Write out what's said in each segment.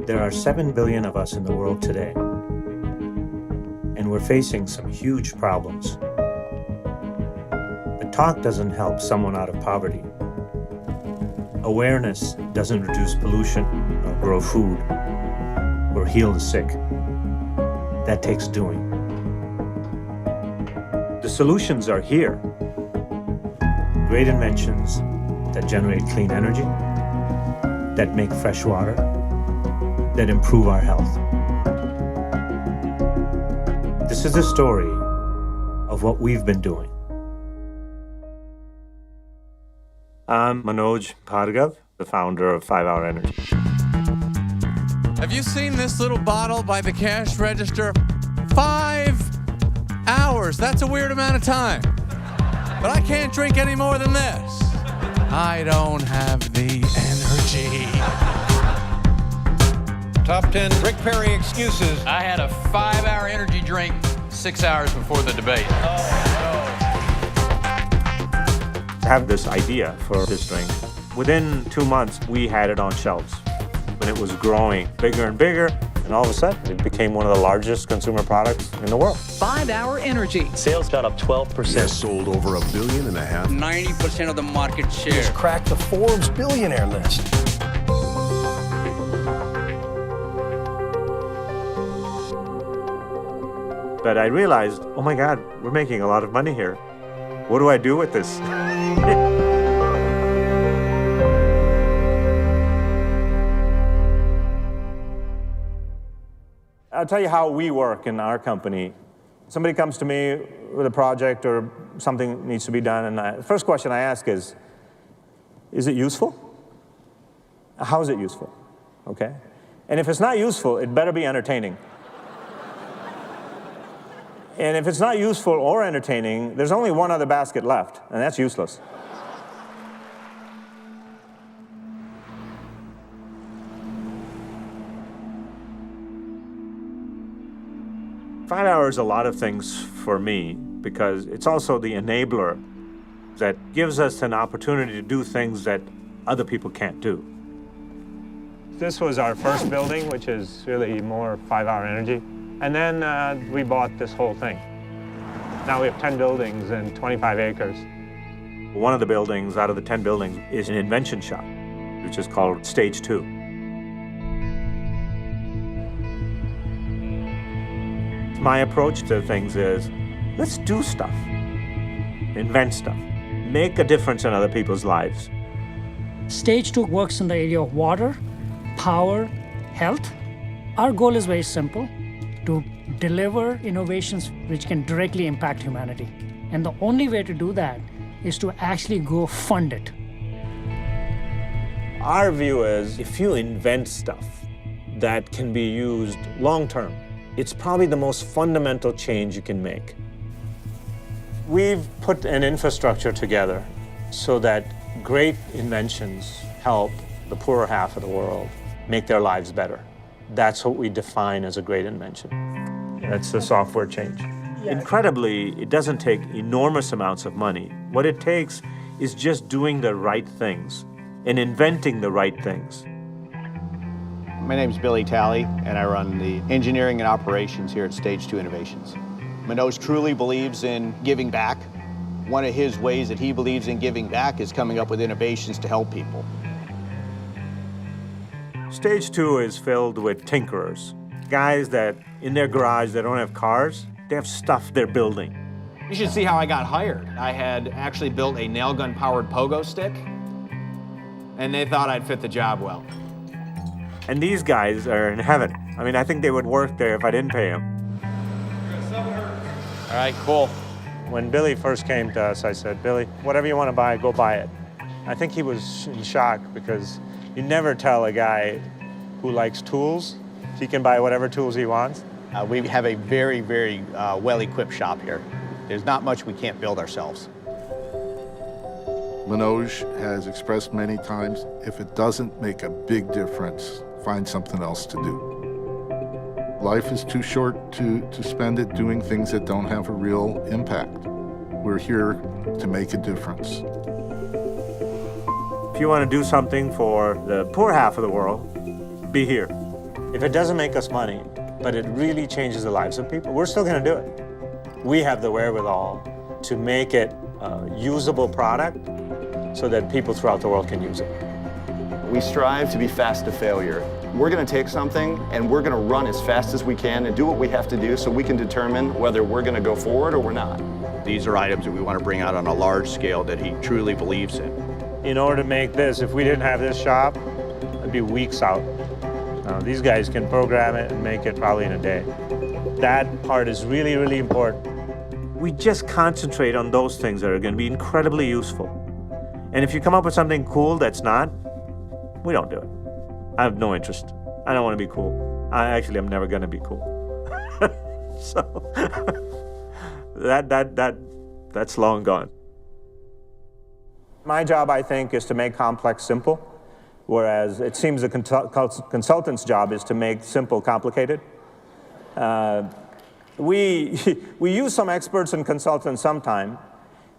There are 7 billion of us in the world today, and we're facing some huge problems. But talk doesn't help someone out of poverty. Awareness doesn't reduce pollution or grow food or heal the sick. That takes doing. The solutions are here. Great inventions that generate clean energy, that make fresh water, that improve our health. This is the story of what we've been doing. I'm Manoj, Bhargava, the founder of 5 Hour Energy. Have you seen this little bottle by the cash register? 5 hours. That's a weird amount of time. But I can't drink any more than this. I don't have the energy. Top 10 Rick Perry excuses. I had a 5-hour energy drink 6 hours before the debate. I have this idea for this drink. Within 2 months, we had it on shelves. When it was growing bigger and bigger, and all of a sudden, it became one of the largest consumer products in the world. 5 Hour Energy. Sales got up 12%. Yes, sold over $1.5 billion. 90% of the market share. Just cracked the Forbes billionaire list. But I realized, oh my God, we're making a lot of money here. What do I do with this? I'll tell you how we work in our company. Somebody comes to me with a project or something needs to be done, and the first question I ask is it useful? How is it useful? Okay? And if it's not useful, it better be entertaining. And if it's not useful or entertaining, there's only one other basket left, and that's useless. Five hours is a lot of things for me because it's also the enabler that gives us an opportunity to do things that other people can't do. This was our first building, which is really more 5 Hour Energy. And then we bought this whole thing. Now we have 10 buildings and 25 acres. One of the buildings out of the 10 buildings is an invention shop, which is called Stage 2. My approach to things is, let's do stuff, invent stuff, make a difference in other people's lives. Stage 2 works in the area of water, power, health. Our goal is very simple, to deliver innovations which can directly impact humanity. And the only way to do that is to actually go fund it. Our view is, if you invent stuff that can be used long-term, it's probably the most fundamental change you can make. We've put an infrastructure together so that great inventions help the poorer half of the world make their lives better. That's what we define as a great invention. That's the software change. Yeah. Incredibly, it doesn't take enormous amounts of money. What it takes is just doing the right things and inventing the right things. My name's Billy Talley, and I run the engineering and operations here at Stage 2 Innovations. Manoj truly believes in giving back. One of his ways that he believes in giving back is coming up with innovations to help people. Stage 2 is filled with tinkerers, guys that in their garage, they don't have cars, they have stuff they're building. You should see how I got hired. I had actually built a nail gun powered pogo stick, and they thought I'd fit the job well. And these guys are in heaven. I mean, I think they would work there if I didn't pay them. All right, cool. When Billy first came to us, I said, Billy, whatever you want to buy, go buy it. I think he was in shock because you never tell a guy who likes tools he can buy whatever tools he wants. We have a very, very well-equipped shop here. There's not much we can't build ourselves. Manoj has expressed many times, if it doesn't make a big difference, find something else to do. Life is too short to spend it doing things that don't have a real impact. We're here to make a difference. If you want to do something for the poor half of the world, be here. If it doesn't make us money, but it really changes the lives of people, we're still going to do it. We have the wherewithal to make it a usable product so that people throughout the world can use it. We strive to be fast to failure. We're going to take something and we're going to run as fast as we can and do what we have to do so we can determine whether we're going to go forward or we're not. These are items that we want to bring out on a large scale that he truly believes in. In order to make this, if we didn't have this shop, it'd be weeks out. These guys can program it and make it probably in a day. That part is really, really important. We just concentrate on those things that are going to be incredibly useful. And if you come up with something cool that's not, we don't do it. I have no interest. I don't want to be cool. I'm never going to be cool. So that's long gone. My job, I think, is to make complex simple, whereas it seems the consultant's job is to make simple complicated. We use some experts and consultants sometime,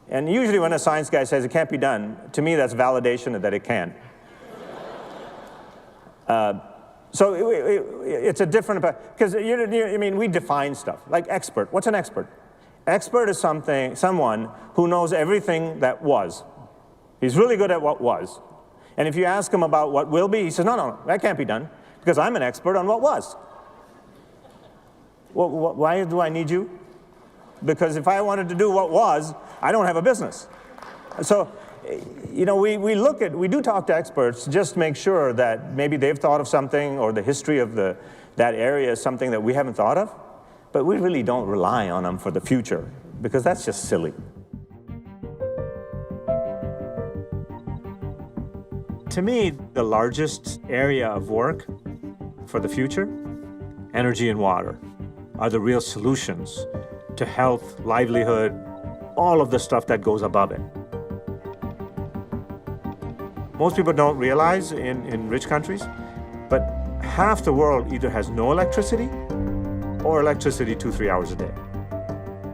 and usually when a science guy says it can't be done, to me that's validation that it can. So it's a different, because we define stuff, like expert. What's an expert? Expert is someone who knows everything that was. He's really good at what was. And if you ask him about what will be, he says, no, that can't be done, because I'm an expert on what was. Well, why do I need you? Because if I wanted to do what was, I don't have a business. So, we do talk to experts just to make sure that maybe they've thought of something or the history of that area is something that we haven't thought of, but we really don't rely on them for the future, because that's just silly. To me, the largest area of work for the future, energy and water, are the real solutions to health, livelihood, all of the stuff that goes above it. Most people don't realize in rich countries, but half the world either has no electricity or electricity 2-3 hours a day.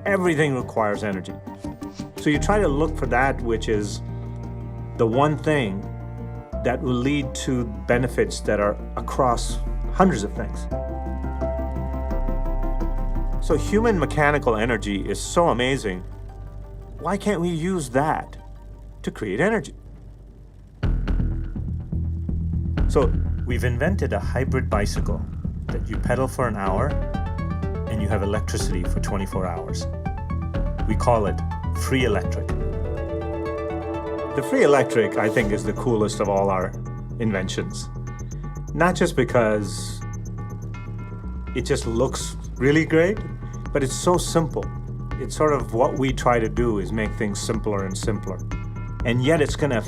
Everything requires energy. So you try to look for that which is the one thing that will lead to benefits that are across hundreds of things. So human mechanical energy is so amazing. Why can't we use that to create energy? So we've invented a hybrid bicycle that you pedal for an hour and you have electricity for 24 hours. We call it free electric. The free electric, I think, is the coolest of all our inventions. Not just because it just looks really great, but it's so simple. It's sort of what we try to do is make things simpler and simpler. And yet it's going to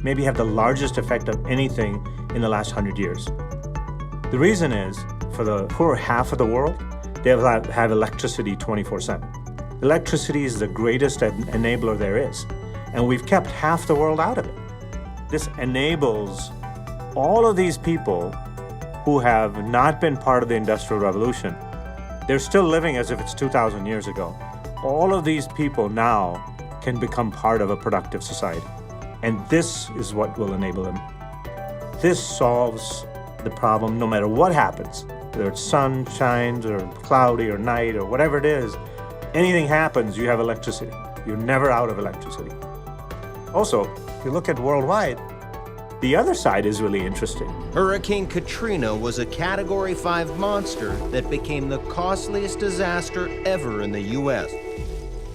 maybe have the largest effect of anything in the last 100 years. The reason is, for the poor half of the world, they have electricity 24/7. Electricity is the greatest enabler there is. And we've kept half the world out of it. This enables all of these people who have not been part of the Industrial Revolution. They're still living as if it's 2,000 years ago. All of these people now can become part of a productive society. And this is what will enable them. This solves the problem no matter what happens, whether it's sun shines or cloudy or night or whatever it is. Anything happens, you have electricity. You're never out of electricity. Also, if you look at worldwide, the other side is really interesting. Hurricane Katrina was a Category 5 monster that became the costliest disaster ever in the U.S.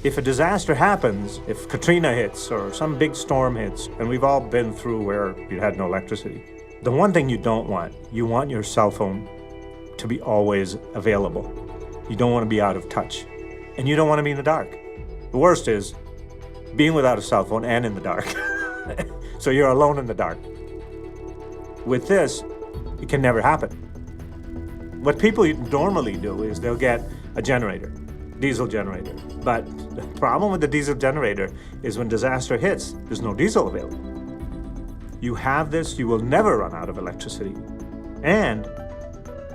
If a disaster happens, if Katrina hits or some big storm hits, and we've all been through where you had no electricity, the one thing you don't want, you want your cell phone to be always available. You don't want to be out of touch. And you don't want to be in the dark. The worst is being without a cell phone and in the dark. So you're alone in the dark. With this, it can never happen. What people normally do is they'll get a generator, diesel generator. But the problem with the diesel generator is when disaster hits, there's no diesel available. You have this, you will never run out of electricity. And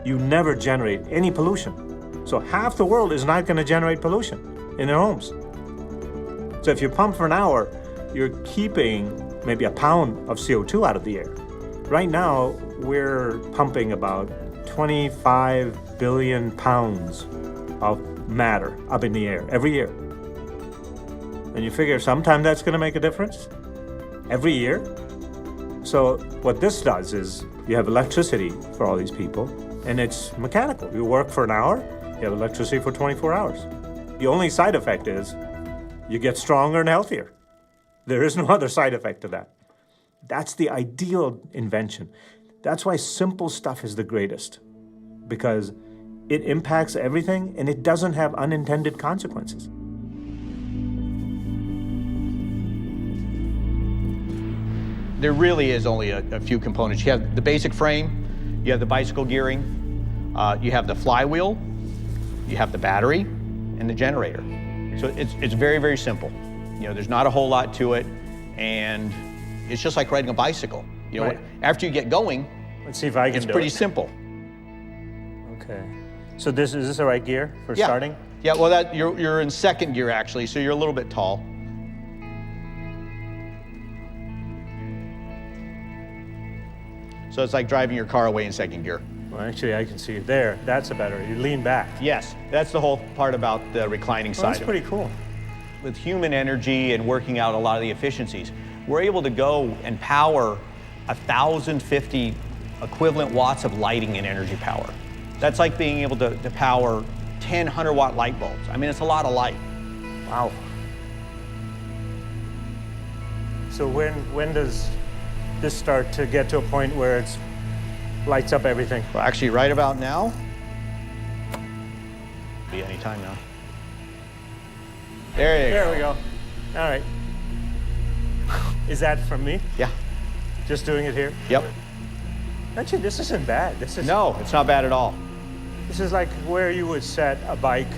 you never generate any pollution. So half the world is not going to generate pollution in their homes. So if you pump for an hour, you're keeping maybe a pound of CO2 out of the air. Right now, we're pumping about 25 billion pounds of matter up in the air every year. And you figure sometime that's going to make a difference? Every year? So what this does is you have electricity for all these people, and it's mechanical. You work for an hour, you have electricity for 24 hours. The only side effect is you get stronger and healthier. There is no other side effect to that. That's the ideal invention. That's why simple stuff is the greatest, because it impacts everything and it doesn't have unintended consequences. There really is only a few components. You have the basic frame, you have the bicycle gearing, you have the flywheel, you have the battery, and the generator. So it's very, very simple. You know, there's not a whole lot to it, and it's just like riding a bicycle. You know, Right. after you get going, Let's see if I can it's do pretty it. simple. Okay. So is this the right gear for Yeah. starting? Yeah, well, you're in second gear actually, so you're a little bit tall. So it's like driving your car away in second gear. Well, actually, I can see it there. That's a better. You lean back. Yes, that's the whole part about the reclining Well, side that's of it. pretty cool. With human energy and working out a lot of the efficiencies, we're able to go and power 1,050 equivalent watts of lighting and energy power. That's like being able to power 10 100-watt light bulbs. I mean, it's a lot of light. Wow. So when does this start to get to a point where it's lights up everything? Well, actually, right about now, be any time now. There you go. There we go. All right. Is that from me? Yeah. Just doing it here? Yep. Actually, this isn't bad. This is No, it's not bad at all. This is like where you would set a bike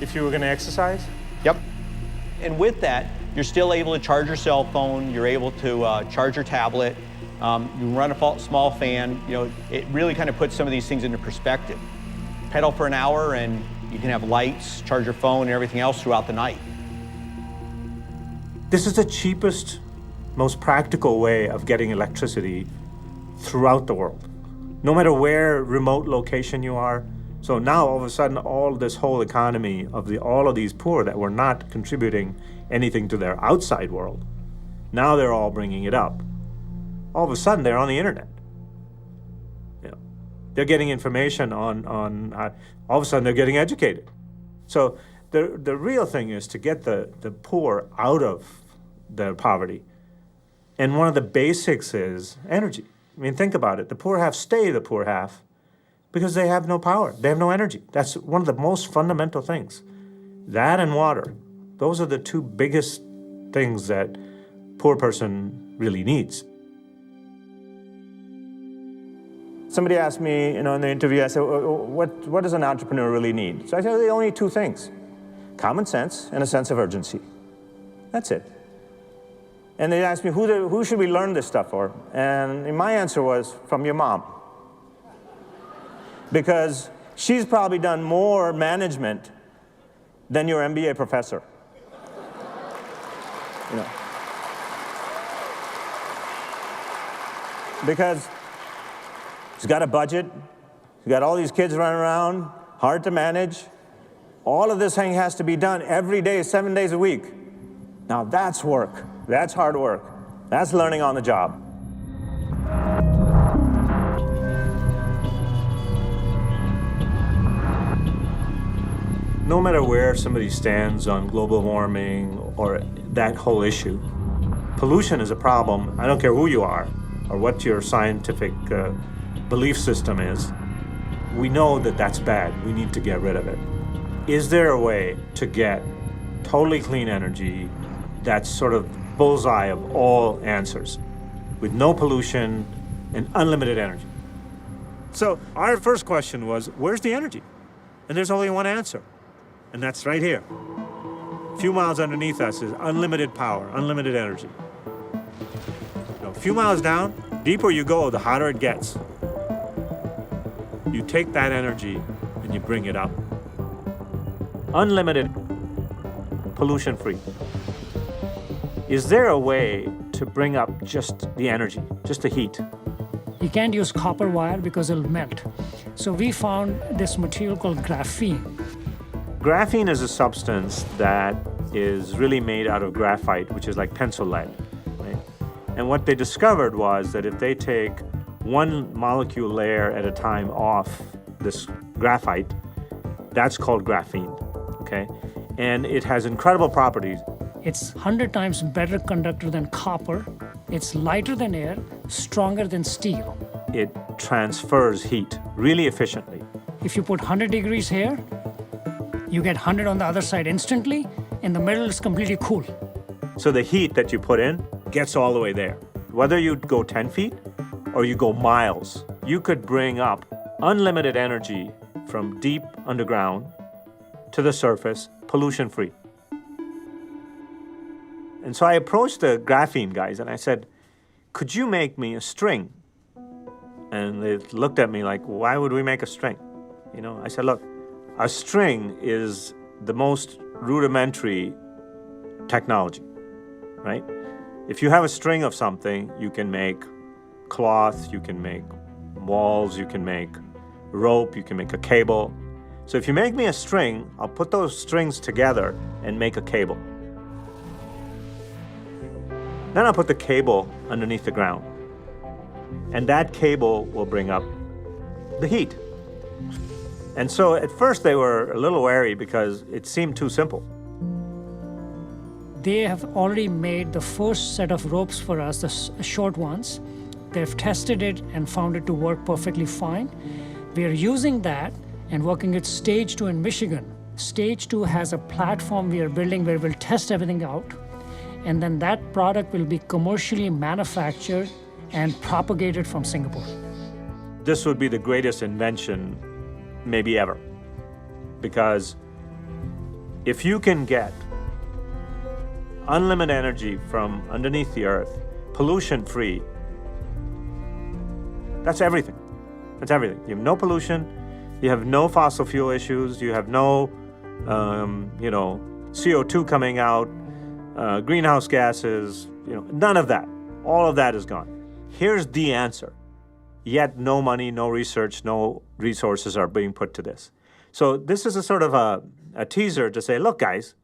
if you were going to exercise. Yep. And with that, you're still able to charge your cell phone. You're able to charge your tablet. You run a small fan. You know, it really kind of puts some of these things into perspective. Pedal for an hour, and you can have lights, charge your phone, and everything else throughout the night. This is the cheapest, most practical way of getting electricity throughout the world, no matter where remote location you are. So now all of a sudden, all this whole economy of all of these poor that were not contributing anything to their outside world, now they're all bringing it up. All of a sudden, they're on the internet. You know, they're getting information on all of a sudden they're getting educated. So the real thing is to get the poor out of their poverty. And one of the basics is energy. I mean, think about it. The poor half stay the poor half because they have no power. They have no energy. That's one of the most fundamental things. That and water. Those are the two biggest things that poor person really needs. Somebody asked me, in the interview, I said, what does an entrepreneur really need? So I said, they only need two things: common sense and a sense of urgency. That's it. And they asked me, who should we learn this stuff for? And my answer was, from your mom. Because she's probably done more management than your MBA professor. You know. Because she's got a budget, she's got all these kids running around, hard to manage. All of this thing has to be done every day, 7 days a week. Now that's work, that's hard work, that's learning on the job. No matter where somebody stands on global warming or that whole issue, pollution is a problem. I don't care who you are or what your scientific belief system is. We know that that's bad. We need to get rid of it. Is there a way to get totally clean energy that's sort of bullseye of all answers with no pollution and unlimited energy? So our first question was, where's the energy? And there's only one answer, and that's right here. A few miles underneath us is unlimited power, unlimited energy. A few miles down, deeper you go, the hotter it gets. You take that energy and you bring it up. Unlimited, pollution-free. Is there a way to bring up just the energy, just the heat, You can't use copper wire because it'll melt. So we found this material called graphene. Graphene is a substance that is really made out of graphite, which is like pencil lead, right? And what they discovered was that if they take one molecule layer at a time off this graphite, that's called graphene, okay? And it has incredible properties. It's 100 times better conductor than copper. It's lighter than air, stronger than steel. It transfers heat really efficiently. If you put 100 degrees here, you get 100 on the other side instantly. In the middle, it's completely cool. So the heat that you put in gets all the way there. Whether you go 10 feet or you go miles, you could bring up unlimited energy from deep underground to the surface, pollution-free. And so I approached the graphene guys and I said, could you make me a string? And they looked at me like, why would we make a string? You know, I said, look, a string is the most rudimentary technology, right? If you have a string of something, you can make cloth, you can make walls, you can make rope, you can make a cable. So if you make me a string, I'll put those strings together and make a cable. Then I'll put the cable underneath the ground. And that cable will bring up the heat. And so at first they were a little wary because it seemed too simple. They have already made the first set of ropes for us, the short ones. They've tested it and found it to work perfectly fine. We are using that and working at Stage 2 in Michigan. Stage 2 has a platform we are building where we'll test everything out. And then that product will be commercially manufactured and propagated from Singapore. This would be the greatest invention maybe ever. Because if you can get unlimited energy from underneath the earth, pollution-free, that's everything. That's everything. You have no pollution, you have no fossil fuel issues, you have no, CO2 coming out, greenhouse gases, none of that. All of that is gone. Here's the answer. Yet no money, no research, no resources are being put to this. So this is a sort of a teaser to say, look, guys,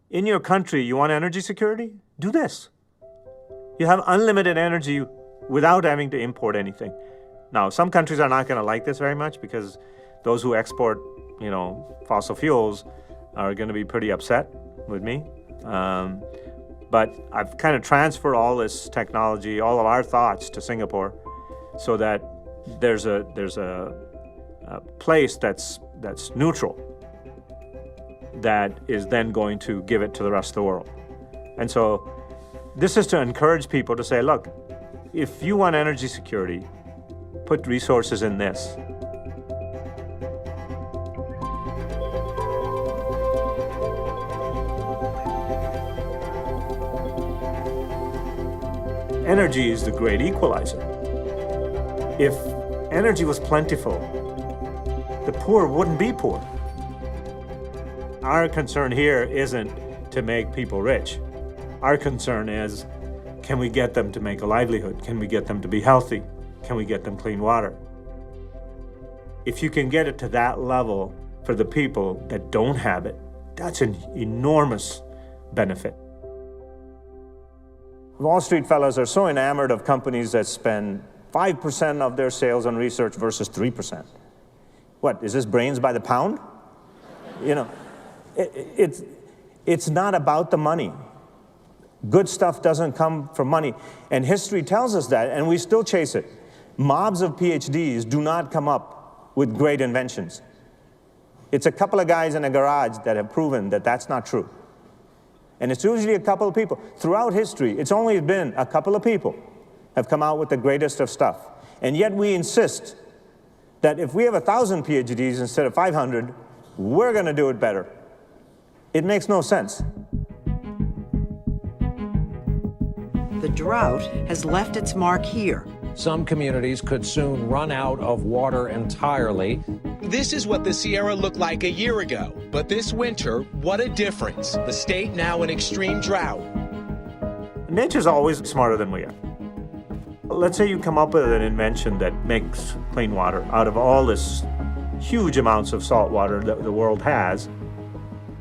in your country, you want energy security? Do this. You have unlimited energy without having to import anything. Now, some countries are not going to like this very much because those who export, fossil fuels are going to be pretty upset with me. But I've kind of transferred all this technology, all of our thoughts to Singapore so that there's a place that's neutral that is then going to give it to the rest of the world. And so this is to encourage people to say, look, if you want energy security, put resources in this. Energy is the great equalizer. If energy was plentiful, the poor wouldn't be poor. Our concern here isn't to make people rich. Our concern is, can we get them to make a livelihood? Can we get them to be healthy? Can we get them clean water? If you can get it to that level for the people that don't have it, that's an enormous benefit. Wall Street fellas are so enamored of companies that spend 5% of their sales on research versus 3%. What, is this brains by the pound? It's not about the money. Good stuff doesn't come from money. And history tells us that, and we still chase it. Mobs of PhDs do not come up with great inventions. It's a couple of guys in a garage that have proven that that's not true. And it's usually a couple of people. Throughout history, it's only been a couple of people have come out with the greatest of stuff. And yet we insist that if we have 1,000 PhDs instead of 500, we're going to do it better. It makes no sense. The drought has left its mark here. Some communities could soon run out of water entirely. This is what the Sierra looked like a year ago. But this winter, what a difference. The state now in extreme drought. Nature's always smarter than we are. Let's say you come up with an invention that makes clean water out of all this huge amounts of salt water that the world has.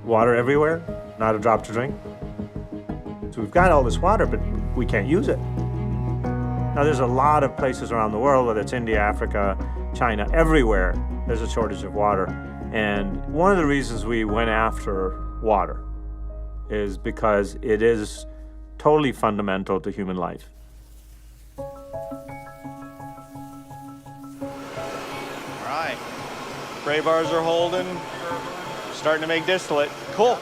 Water everywhere, not a drop to drink. So we've got all this water, but we can't use it. Now there's a lot of places around the world, whether it's India, Africa, China, everywhere, there's a shortage of water. And one of the reasons we went after water is because it is totally fundamental to human life. All right. Spray bars are holding. Starting to make distillate. Cool.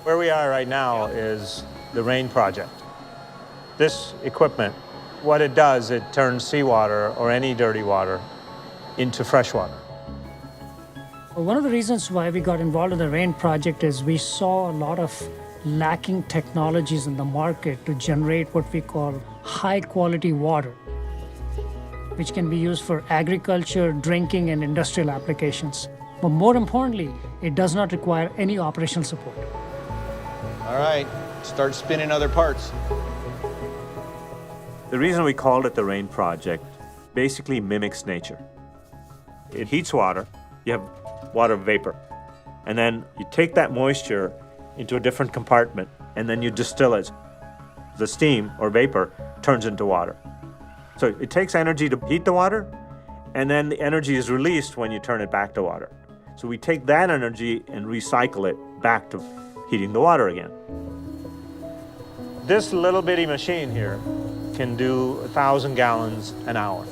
Where we are right now is the RAIN project. This equipment, what it does, it turns seawater or any dirty water into fresh water. One of the reasons why we got involved in the RAIN project is we saw a lot of lacking technologies in the market to generate what we call high-quality water, which can be used for agriculture, drinking, and industrial applications. But more importantly, it does not require any operational support. All right, start spinning other parts. The reason we called it the RAIN project basically mimics nature. It heats water, you have water vapor, and then you take that moisture into a different compartment, and then you distill it. The steam or vapor turns into water. So it takes energy to heat the water, and then the energy is released when you turn it back to water. So we take that energy and recycle it back to heating the water again. This little bitty machine here can do 1,000 gallons an hour.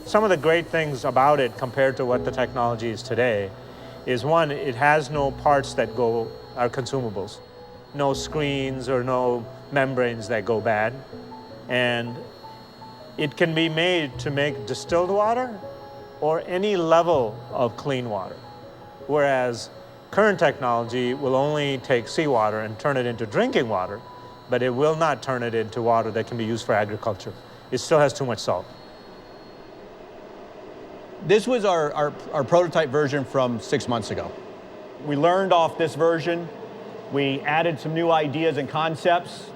Some of the great things about it compared to what the technology is today is, one, it has no parts that are consumables, no screens or no membranes that go bad, and it can be made to make distilled water or any level of clean water. Whereas current technology will only take seawater and turn it into drinking water, but it will not turn it into water that can be used for agriculture. It still has too much salt. This was our prototype version from 6 months ago. We learned off this version, we added some new ideas and concepts,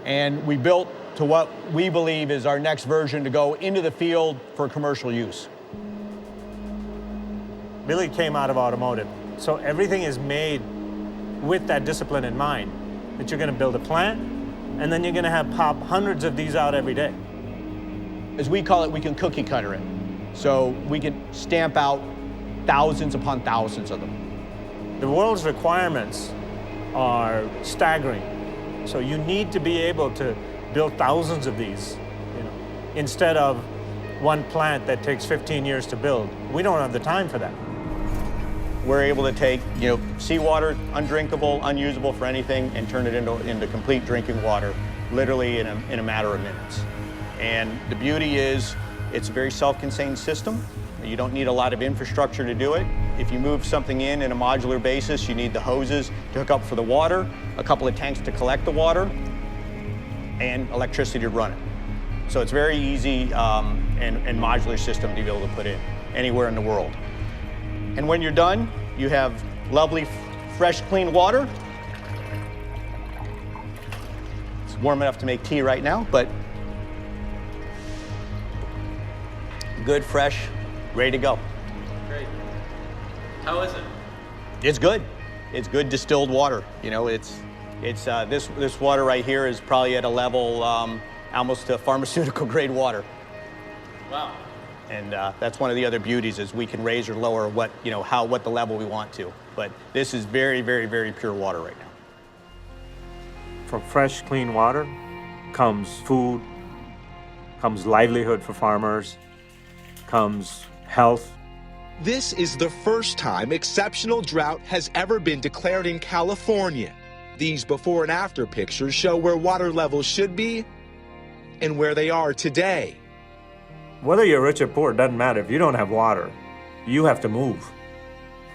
and we built to what we believe is our next version to go into the field for commercial use. Billy came out of automotive, so everything is made with that discipline in mind, that you're going to build a plant, and then you're going to have pop hundreds of these out every day. As we call it, we can cookie cutter it. So we can stamp out thousands upon thousands of them. The world's requirements are staggering. So you need to be able to build thousands of these, instead of one plant that takes 15 years to build. We don't have the time for that. We're able to take, seawater, undrinkable, unusable for anything, and turn it into complete drinking water, literally in a matter of minutes. And the beauty is, it's a very self-contained system. You don't need a lot of infrastructure to do it. If you move something in a modular basis, you need the hoses to hook up for the water, a couple of tanks to collect the water, and electricity to run it. So it's very easy and modular system to be able to put in anywhere in the world. And when you're done, you have lovely, fresh, clean water. It's warm enough to make tea right now, but good, fresh, ready to go. Great. How is it? It's good. It's good distilled water. This water right here is probably at a level almost to pharmaceutical grade water. Wow. And that's one of the other beauties is we can raise or lower what the level we want to. But this is very, very, very pure water right now. From fresh, clean water comes food, comes livelihood for farmers, comes health. This is the first time exceptional drought has ever been declared in California. These before and after pictures show where water levels should be and where they are today. Whether you're rich or poor, it doesn't matter. If you don't have water, you have to move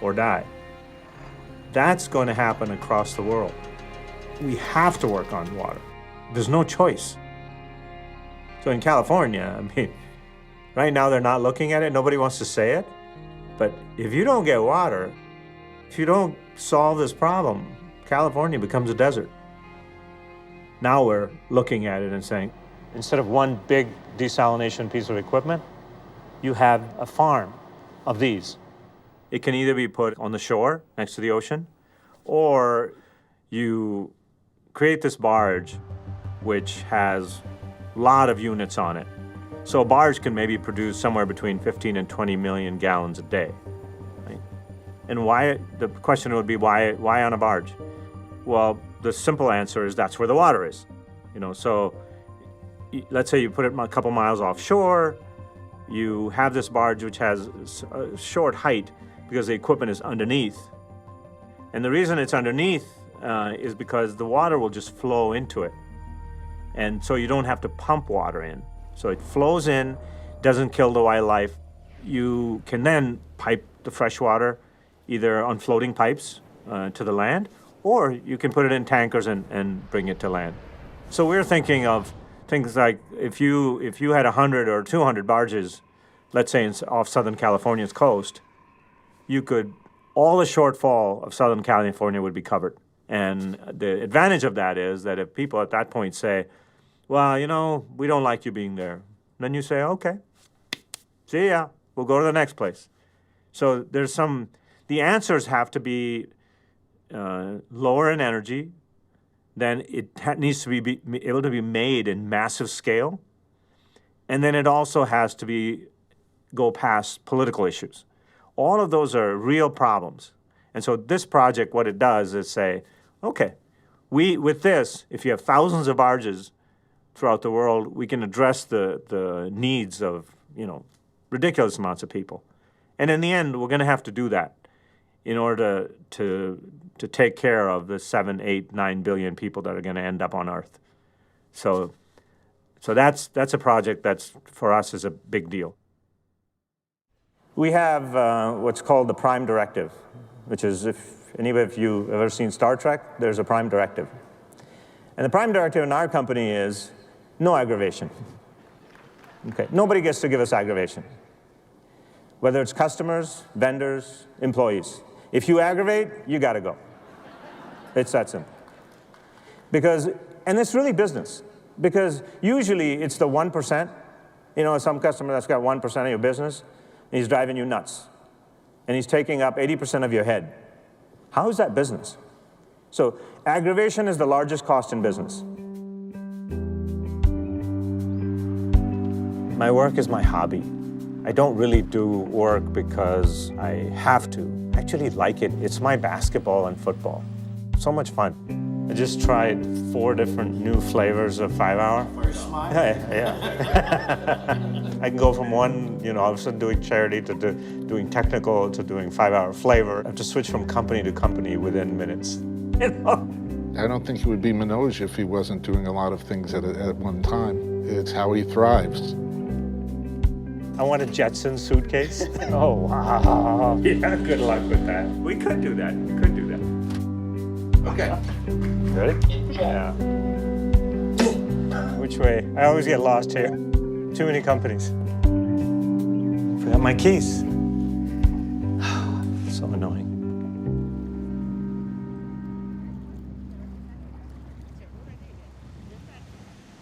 or die. That's going to happen across the world. We have to work on water. There's no choice. So in California, right now they're not looking at it. Nobody wants to say it. But if you don't get water, if you don't solve this problem, California becomes a desert. Now we're looking at it and saying, instead of one big desalination piece of equipment, you have a farm of these. It can either be put on the shore next to the ocean, or you create this barge which has a lot of units on it. So a barge can maybe produce somewhere between 15 and 20 million gallons a day. Right? And why, the question would be, why on a barge? Well, the simple answer is that's where the water is. So let's say you put it a couple miles offshore, you have this barge which has a short height because the equipment is underneath. And the reason it's underneath is because the water will just flow into it. And so you don't have to pump water in. So it flows in, doesn't kill the wildlife. You can then pipe the fresh water either on floating pipes to the land, or you can put it in tankers and bring it to land. So we're thinking of things like if you had 100 or 200 barges, let's say off Southern California's coast, all the shortfall of Southern California would be covered. And the advantage of that is that if people at that point say, well, we don't like you being there, then you say, okay, see ya, we'll go to the next place. So the answers have to be lower in energy, then it needs to be able to be made in massive scale, and then it also has to go past political issues. All of those are real problems. And so this project, what it does is say, okay, with this, if you have thousands of barges throughout the world, we can address the needs of, ridiculous amounts of people. And in the end, we're going to have to do that in order to take care of the 7, 8, 9 billion people that are going to end up on Earth. So that's a project that's, for us, is a big deal. We have what's called the Prime Directive, which is, if anybody of you have ever seen Star Trek, there's a Prime Directive. And the Prime Directive in our company is no aggravation. Okay, nobody gets to give us aggravation. Whether it's customers, vendors, employees. If you aggravate, you gotta go. It's that simple. And it's really business. Because usually it's the 1%, some customer that's got 1% of your business, and he's driving you nuts. And he's taking up 80% of your head. How is that business? So aggravation is the largest cost in business. My work is my hobby. I don't really do work because I have to. I actually like it. It's my basketball and football. So much fun. I just tried 4 different new flavors of 5-hour. Yeah. I can go from one, all of a sudden doing charity to doing technical to doing 5-hour flavor. I have to switch from company to company within minutes. I don't think he would be Manoj if he wasn't doing a lot of things at one time. It's how he thrives. I want a Jetson suitcase. Oh, wow. Yeah, good luck with that. We could do that. Okay. Ready? Yeah. Which way? I always get lost here. Too many companies. Forgot my keys. So annoying.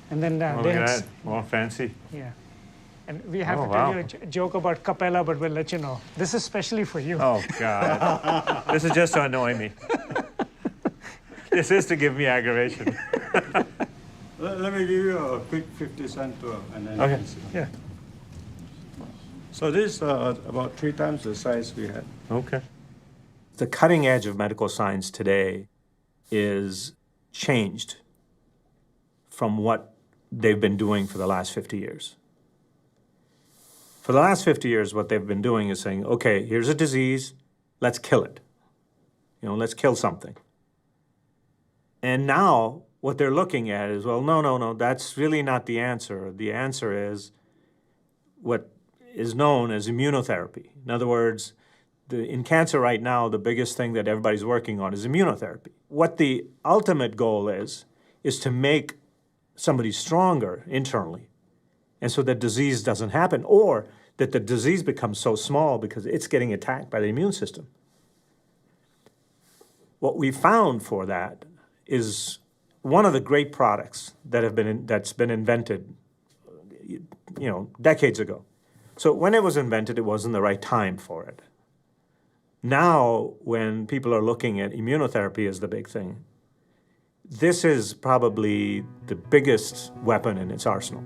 And then Look at that. More fancy. Yeah. And we have to tell you a joke about Capella, but we'll let you know. This is specially for you. Oh, God. This is just to annoy me. This is to give me aggravation. Let me give you a quick 50-cent tour. And then okay. Yeah. So this is about 3 times the size we had. Okay. The cutting edge of medical science today is changed from what they've been doing for the last 50 years. For the last 50 years, what they've been doing is saying, okay, here's a disease, let's kill it. Let's kill something. And now what they're looking at is, well, no, that's really not the answer. The answer is what is known as immunotherapy. In other words, in cancer right now, the biggest thing that everybody's working on is immunotherapy. What the ultimate goal is to make somebody stronger internally, and so that disease doesn't happen, or that the disease becomes so small because it's getting attacked by the immune system. What we found for that is one of the great products that's been invented decades ago. So when it was invented, it wasn't the right time for it. Now, when people are looking at immunotherapy as the big thing, this is probably the biggest weapon in its arsenal.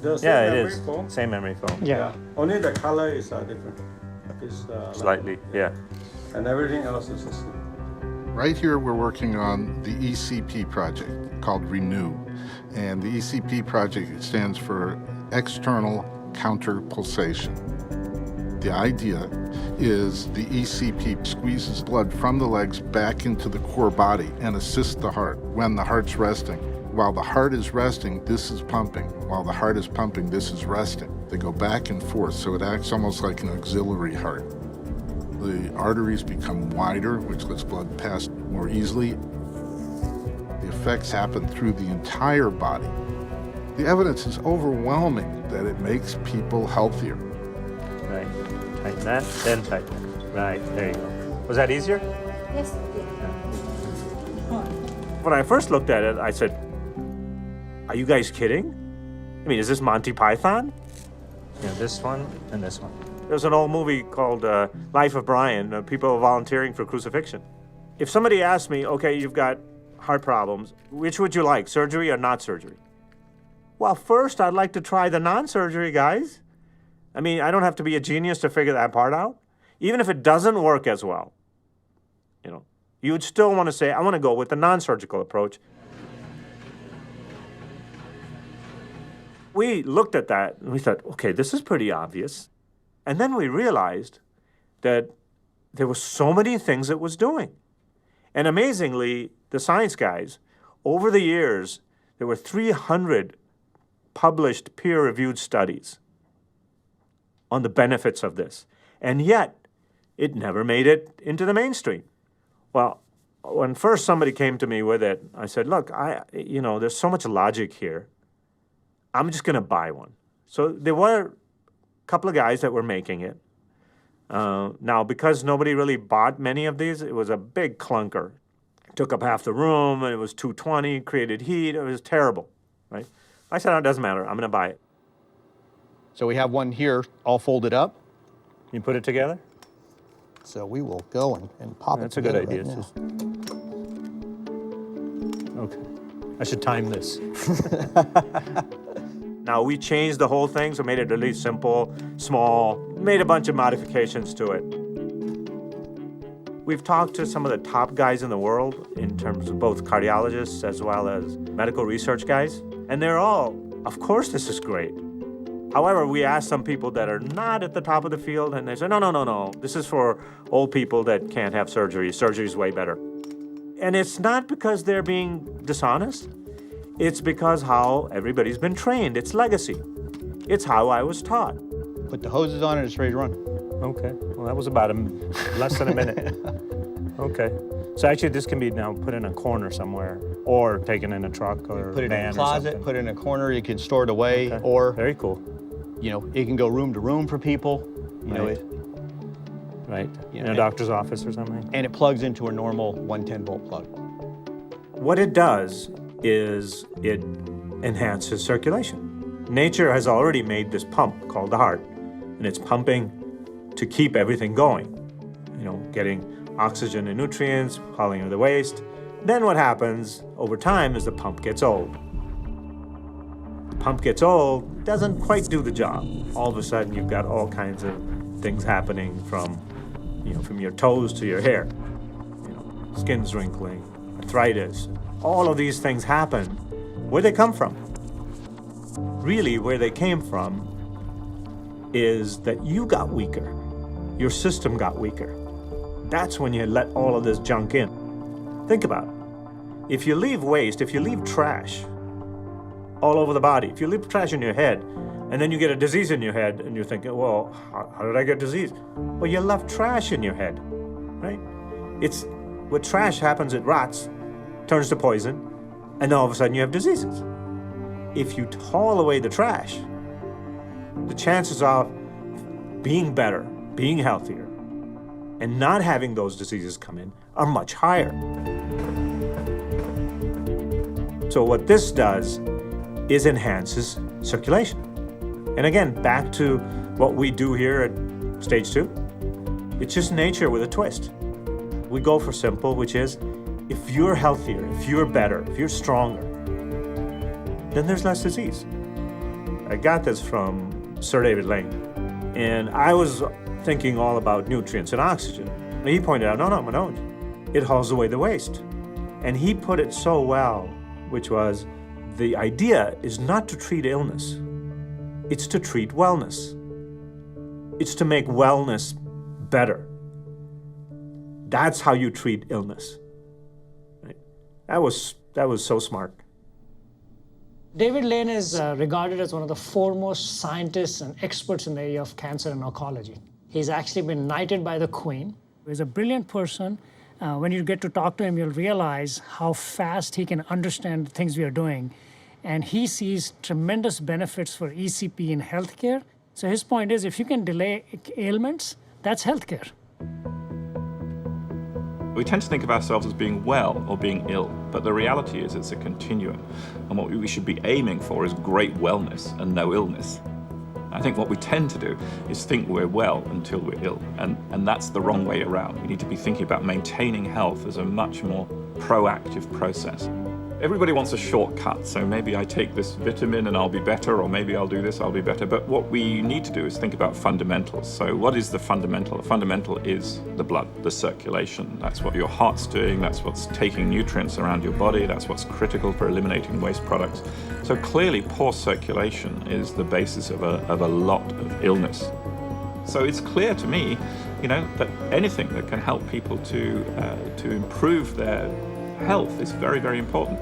It is. Foam? Same memory foam. Yeah. Only the color is different. It's, Slightly, yeah. And everything else is the same. Right here, we're working on the ECP project called Renew. And the ECP project stands for External Counter Pulsation. The idea is the ECP squeezes blood from the legs back into the core body and assists the heart when the heart's resting. While the heart is resting, this is pumping. While the heart is pumping, this is resting. They go back and forth, so it acts almost like an auxiliary heart. The arteries become wider, which lets blood pass more easily. The effects happen through the entire body. The evidence is overwhelming that it makes people healthier. Right. Tighten that, then tighten it. Right, there you go. Was that easier? Yes. When I first looked at it, I said, are you guys kidding? I mean, is this Monty Python? This one and this one. There's an old movie called Life of Brian, people volunteering for crucifixion. If somebody asked me, okay, you've got heart problems, which would you like, surgery or not surgery? Well, first, I'd like to try the non-surgery, guys. I mean, I don't have to be a genius to figure that part out. Even if it doesn't work as well, you would still want to say, I want to go with the non-surgical approach. We looked at that and we thought, okay, this is pretty obvious. And then we realized that there were so many things it was doing. And amazingly, the science guys, over the years, there were 300 published peer-reviewed studies on the benefits of this. And yet, it never made it into the mainstream. Well, when first somebody came to me with it, I said, look, there's so much logic here. I'm just going to buy one. So there were a couple of guys that were making it. Now, because nobody really bought many of these, it was a big clunker. It took up half the room, and it was 220, created heat. It was terrible, right? I said, oh, it doesn't matter. I'm going to buy it. So we have one here all folded up. You put it together? So we will go and pop That's it together. That's a good idea. Okay. I should time this. Now, we changed the whole thing, so made it really simple, small, made a bunch of modifications to it. We've talked to some of the top guys in the world in terms of both cardiologists as well as medical research guys, and they're all, of course this is great. However, we asked some people that are not at the top of the field, and they said, no. This is for old people that can't have surgery. Surgery's way better. And it's not because they're being dishonest. It's because how everybody's been trained. It's legacy. It's how I was taught. Put the hoses on and it's ready to run. Okay. Well, that was about less than a minute. Okay. So actually, this can be now put in a corner somewhere, or taken in a truck or put it van in a closet, put it in a corner. You can store it away, okay. Or very cool. It can go room to room for people. Right. In a doctor's office or something. And it plugs into a normal 110-volt plug. What it does is it enhances circulation. Nature has already made this pump called the heart, and it's pumping to keep everything going. Getting oxygen and nutrients, hauling the waste. Then what happens over time is the pump gets old. The pump gets old, doesn't quite do the job. All of a sudden, you've got all kinds of things happening from your toes to your hair. Skin's wrinkling, arthritis. All of these things happen. Where they come from? Really, where they came from is that you got weaker. Your system got weaker. That's when you let all of this junk in. Think about it. If you leave waste, if you leave trash all over the body, if you leave trash in your head, and then you get a disease in your head, and you're thinking, well, how did I get disease? Well, you left trash in your head, right? What trash happens, it rots, turns to poison, and then all of a sudden you have diseases. If you haul away the trash, the chances of being better, being healthier, and not having those diseases come in are much higher. So what this does is enhances circulation. And again, back to what we do here at Stage 2. It's just nature with a twist. We go for simple, which is, if you're healthier, if you're better, if you're stronger, then there's less disease. I got this from Sir David Lane. And I was thinking all about nutrients and oxygen. And he pointed out, no, Manoj, it hauls away the waste. And he put it so well, which was, the idea is not to treat illness, it's to treat wellness. It's to make wellness better. That's how you treat illness. Right? That was so smart. David Lane is regarded as one of the foremost scientists and experts in the area of cancer and oncology. He's actually been knighted by the Queen. He's a brilliant person. When you get to talk to him, you'll realize how fast he can understand the things we are doing. And he sees tremendous benefits for ECP in healthcare. So his point is, if you can delay ailments, that's healthcare. We tend to think of ourselves as being well or being ill, but the reality is it's a continuum. And what we should be aiming for is great wellness and no illness. I think what we tend to do is think we're well until we're ill, and that's the wrong way around. We need to be thinking about maintaining health as a much more proactive process. Everybody wants a shortcut, so maybe I take this vitamin and I'll be better, or maybe I'll do this, I'll be better. But what we need to do is think about fundamentals. So what is the fundamental? The fundamental is the blood, the circulation. That's what your heart's doing, that's what's taking nutrients around your body, that's what's critical for eliminating waste products. So clearly poor circulation is the basis of a lot of illness. So it's clear to me, that anything that can help people to improve their health is very, very important.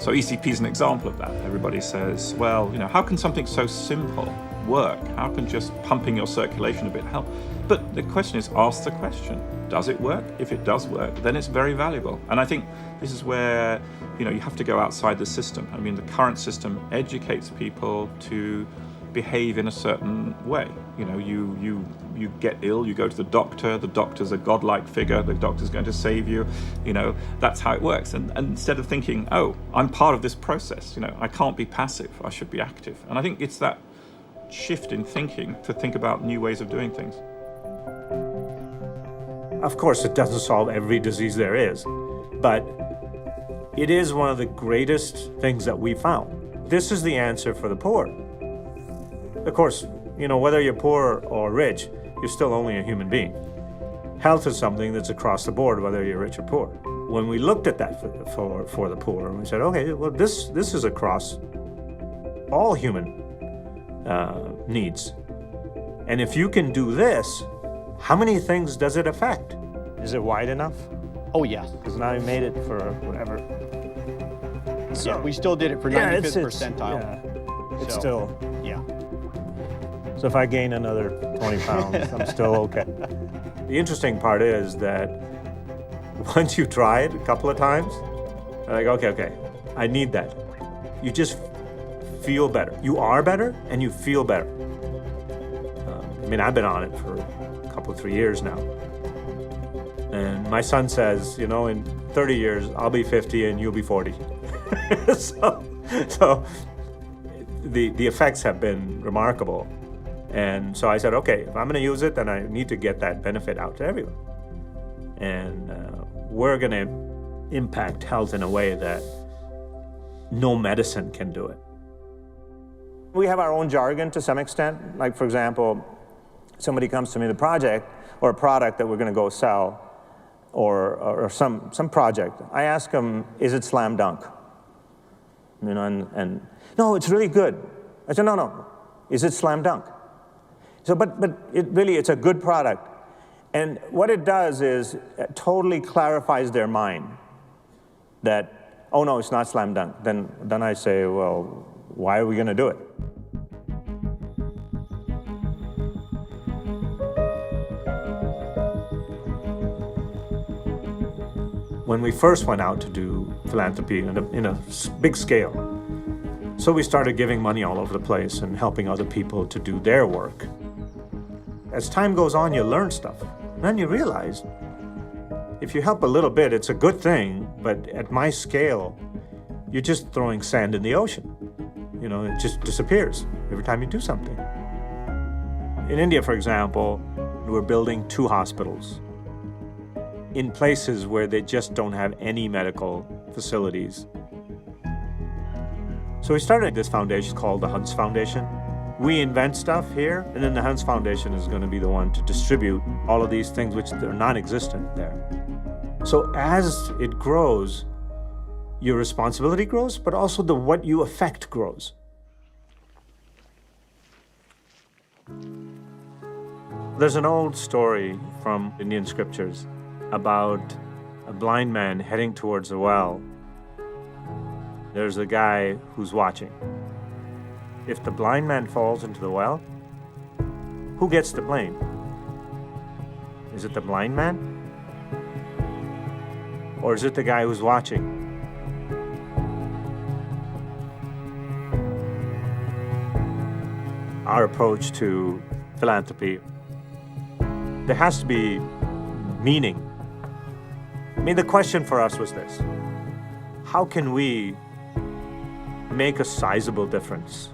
So ECP is an example of that. Everybody says, well, how can something so simple work? How can just pumping your circulation a bit help? But the question is, ask the question, does it work? If it does work, then it's very valuable. And I think this is where, you have to go outside the system. I mean, the current system educates people to behave in a certain way. You get ill, you go to the doctor's a godlike figure, the doctor's going to save you, that's how it works. And instead of thinking, oh, I'm part of this process, I can't be passive, I should be active. And I think it's that shift in thinking to think about new ways of doing things. Of course, it doesn't solve every disease there is, but it is one of the greatest things that we found. This is the answer for the poor. Of course, whether you're poor or rich, you're still only a human being. Health is something that's across the board, whether you're rich or poor. When we looked at that for the poor, we said, okay, well, this is across all human needs. And if you can do this, how many things does it affect? Is it wide enough? Oh, yes. Because now you made it for whatever. So, yeah, we still did it for 95th percentile. Yeah, it's still. Yeah. So if I gain another 20 pounds, I'm still okay. The interesting part is that once you try it a couple of times, you're like, okay, I need that. You just feel better. You are better and you feel better. I've been on it for a couple, 3 years now. And my son says, in 30 years, I'll be 50 and you'll be 40. so the effects have been remarkable. And so I said, okay, if I'm going to use it, then I need to get that benefit out to everyone. And we're going to impact health in a way that no medicine can do it. We have our own jargon to some extent. Like, for example, somebody comes to me with a project or a product that we're going to go sell or some project. I ask them, is it slam dunk? And no, it's really good. I said, no, is it slam dunk? So, but it's a good product. And what it does is it totally clarifies their mind that, oh no, it's not slam dunk. Then I say, well, why are we going to do it? When we first went out to do philanthropy in a big scale, so we started giving money all over the place and helping other people to do their work. As time goes on, you learn stuff. And then you realize, if you help a little bit, it's a good thing, but at my scale, you're just throwing sand in the ocean. it just disappears every time you do something. In India, for example, we're building 2 hospitals in places where they just don't have any medical facilities. So we started this foundation called the Hunts Foundation. We invent stuff here, and then the Hunts Foundation is going to be the one to distribute all of these things which are non-existent there. So as it grows, your responsibility grows, but also what you affect grows. There's an old story from Indian scriptures about a blind man heading towards a well. There's a guy who's watching. If the blind man falls into the well, who gets the blame? Is it the blind man? Or is it the guy who's watching? Our approach to philanthropy, there has to be meaning. I mean, the question for us was this: how can we make a sizable difference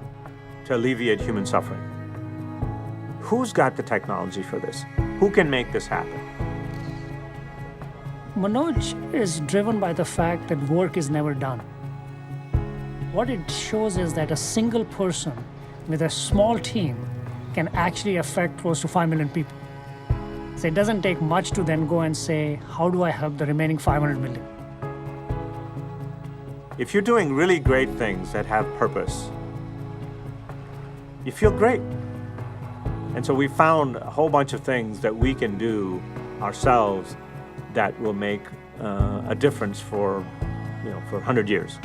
to alleviate human suffering? Who's got the technology for this? Who can make this happen? Manoj is driven by the fact that work is never done. What it shows is that a single person with a small team can actually affect close to 5 million people. So it doesn't take much to then go and say, how do I help the remaining 500 million? If you're doing really great things that have purpose, you feel great. And so we found a whole bunch of things that we can do ourselves that will make a difference for 100 years.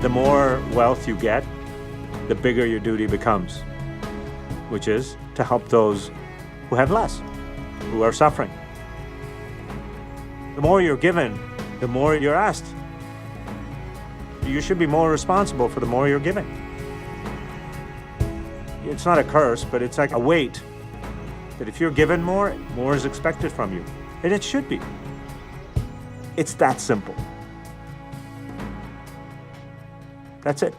The more wealth you get, the bigger your duty becomes, which is to help those who have less, who are suffering. The more you're given, the more you're asked. You should be more responsible for the more you're giving. It's not a curse, but it's like a weight that if you're given more, more is expected from you. And it should be. It's that simple. That's it.